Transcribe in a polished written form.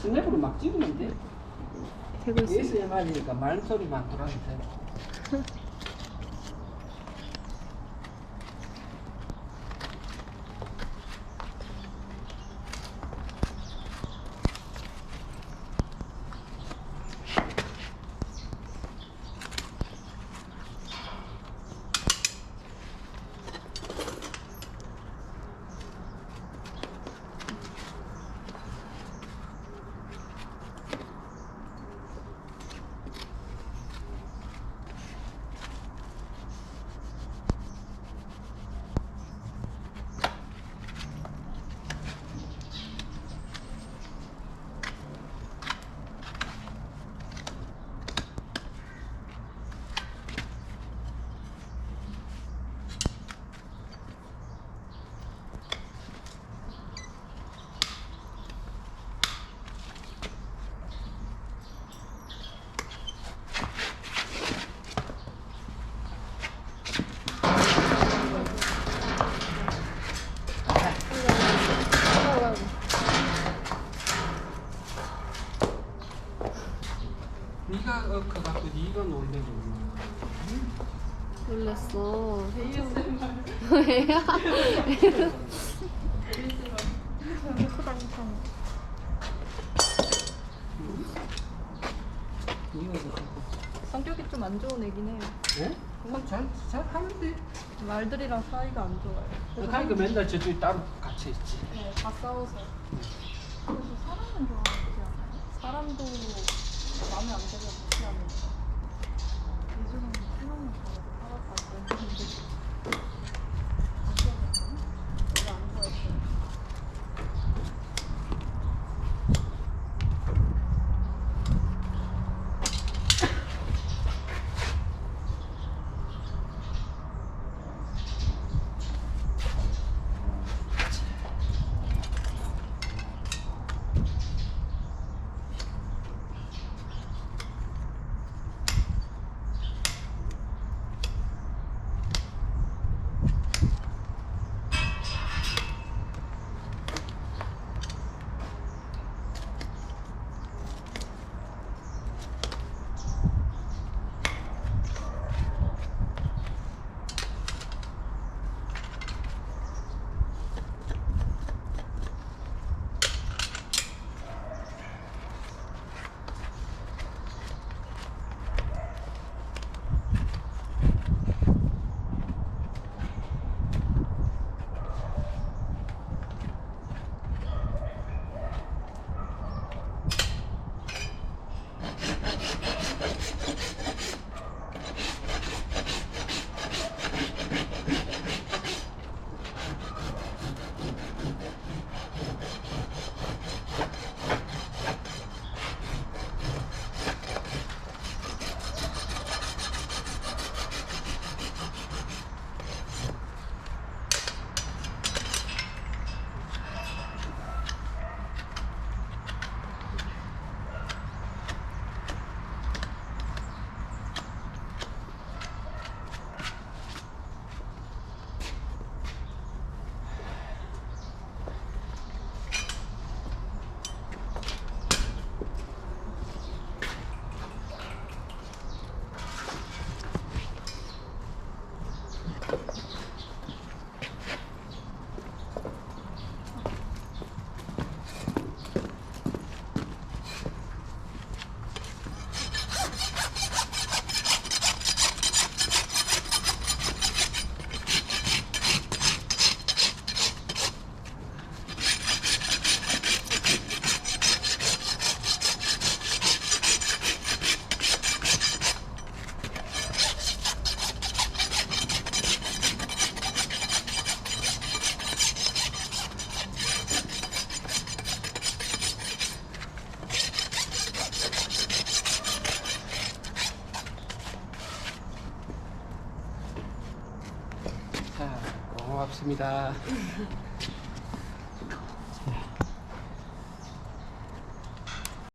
스냅으로 막 찍으면 돼. 되고 있어. ASMR이니까 말소리만 들어도 돼. 네가 커갖고 네가 놀래고. 놀랬어. ASMR. 왜요? 네가 그렇고. 성격이 좀 안 좋은 애긴 해요. 네? 그건 잘 하는데. 말들이랑 사이가 안 좋아요. 그러니까 맨날 저쪽에 따로 갇혀 있지. 네, 다 싸워서. 그래서 사람은 좋아하지 않아요? 사람도 마음에 안 들면 무시하는 거. 예전에는 생각만 잘하고 살았다고 했는데 안 좋아했어요? 원래 안 좋아했어요. 자, 고맙습니다.